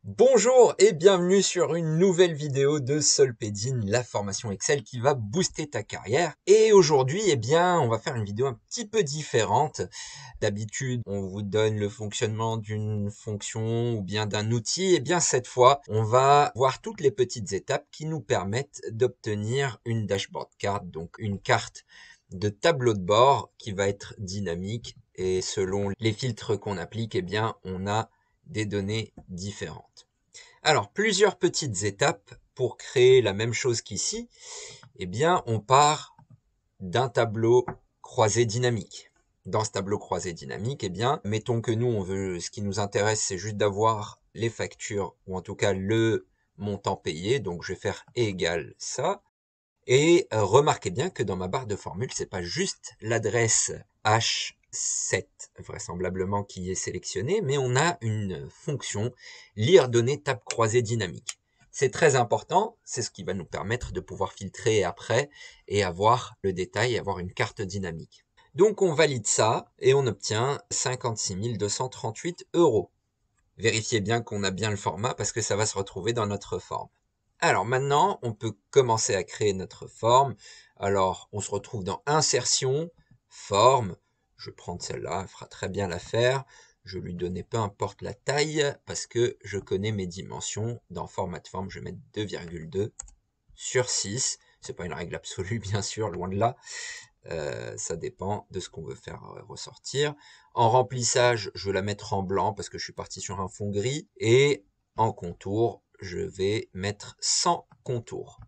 Bonjour et bienvenue sur une nouvelle vidéo de Solpedine, la formation Excel qui va booster ta carrière. Et aujourd'hui, on va faire une vidéo un petit peu différente. D'habitude, on vous donne le fonctionnement d'une fonction ou bien d'un outil. Cette fois, on va voir toutes les petites étapes qui nous permettent d'obtenir une dashboard card, donc une carte de tableau de bord qui va être dynamique. Et selon les filtres qu'on applique, on a des données différentes. Alors, plusieurs petites étapes pour créer la même chose qu'ici. On part d'un tableau croisé dynamique. Dans ce tableau croisé dynamique, mettons que nous, ce qui nous intéresse, c'est juste d'avoir les factures, ou en tout cas le montant payé. Donc, je vais faire égal ça. Et remarquez bien que dans ma barre de formule, c'est pas juste l'adresse H7 vraisemblablement qui est sélectionnée, mais on a une fonction lire données table croisée dynamique. C'est très important, c'est ce qui va nous permettre de pouvoir filtrer après et avoir le détail, avoir une carte dynamique. Donc on valide ça et on obtient 56 238 €. Vérifiez bien qu'on a bien le format parce que ça va se retrouver dans notre forme. Alors maintenant, on peut commencer à créer notre forme. Alors, on se retrouve dans Insertion, Forme. Je vais prendre celle-là, elle fera très bien l'affaire. Je lui donner peu importe la taille parce que je connais mes dimensions. Dans Format de forme, je vais mettre 2,2 sur 6. C'est pas une règle absolue, bien sûr, loin de là. Ça dépend de ce qu'on veut faire ressortir. En remplissage, je vais la mettre en blanc parce que je suis parti sur un fond gris. Et en contour, je vais mettre sans contour.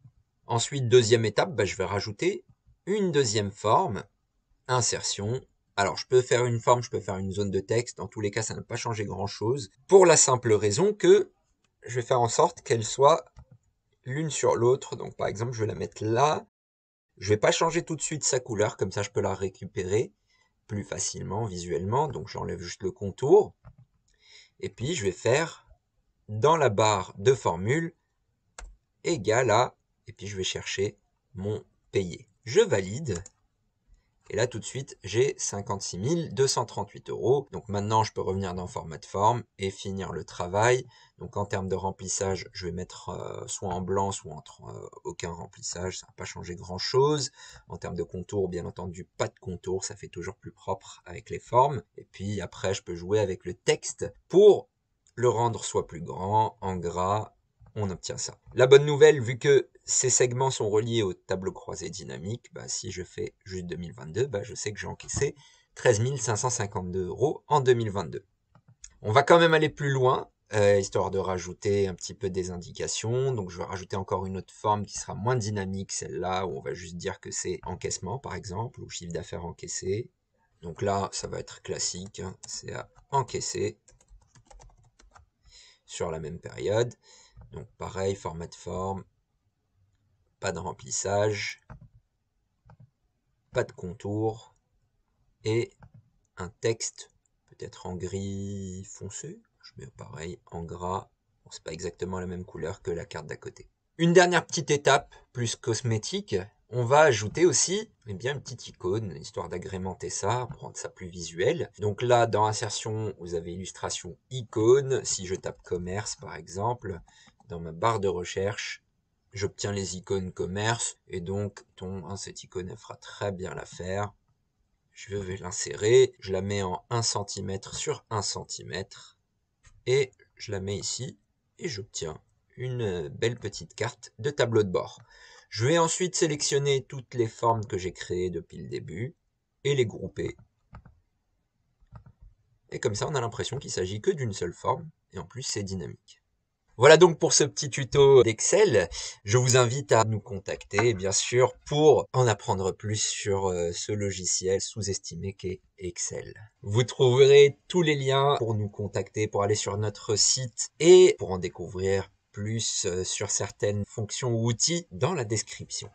Ensuite, deuxième étape, je vais rajouter une deuxième forme, insertion. Alors, je peux faire une forme, je peux faire une zone de texte. Dans tous les cas, ça n'a pas changé grand-chose. Pour la simple raison que je vais faire en sorte qu'elle soit l'une sur l'autre. Donc, par exemple, je vais la mettre là. Je vais pas changer tout de suite sa couleur, comme ça je peux la récupérer plus facilement visuellement. Donc j'enlève juste le contour. Et puis je vais faire dans la barre de formule égal à, et puis je vais chercher mon payé. Je valide. Et là, tout de suite, j'ai 56 238 €. Donc maintenant, je peux revenir dans format de forme et finir le travail. Donc en termes de remplissage, je vais mettre soit en blanc, soit entre aucun remplissage. Ça va pas changer grand-chose. En termes de contour, bien entendu, pas de contour. Ça fait toujours plus propre avec les formes. Et puis après, je peux jouer avec le texte pour le rendre soit plus grand, en gras. On obtient ça. La bonne nouvelle, vu que ces segments sont reliés au tableau croisé dynamique, si je fais juste 2022, je sais que j'ai encaissé 13 552 € en 2022. On va quand même aller plus loin, histoire de rajouter un petit peu des indications. Donc je vais rajouter encore une autre forme qui sera moins dynamique, celle-là, où on va juste dire que c'est encaissement, par exemple, ou chiffre d'affaires encaissé. Donc là, ça va être classique, hein, c'est à encaisser sur la même période. Donc pareil, format de forme, pas de remplissage, pas de contour, et un texte peut-être en gris foncé. Je mets pareil en gras. Bon, c'est pas exactement la même couleur que la carte d'à côté. Une dernière petite étape, plus cosmétique, on va ajouter aussi une petite icône, histoire d'agrémenter ça, pour rendre ça plus visuel. Donc là, dans Insertion, vous avez Illustration, icône. Si je tape commerce, par exemple, dans ma barre de recherche, j'obtiens les icônes commerce. Et donc, cette icône, elle fera très bien l'affaire. Je vais l'insérer. Je la mets en 1 cm sur 1 cm. Et je la mets ici. Et j'obtiens une belle petite carte de tableau de bord. Je vais ensuite sélectionner toutes les formes que j'ai créées depuis le début et les grouper. Et comme ça, on a l'impression qu'il ne s'agit que d'une seule forme. Et en plus, c'est dynamique. Voilà donc pour ce petit tuto d'Excel. Je vous invite à nous contacter, bien sûr, pour en apprendre plus sur ce logiciel sous-estimé qu'est Excel. Vous trouverez tous les liens pour nous contacter, pour aller sur notre site et pour en découvrir plus sur certaines fonctions ou outils dans la description.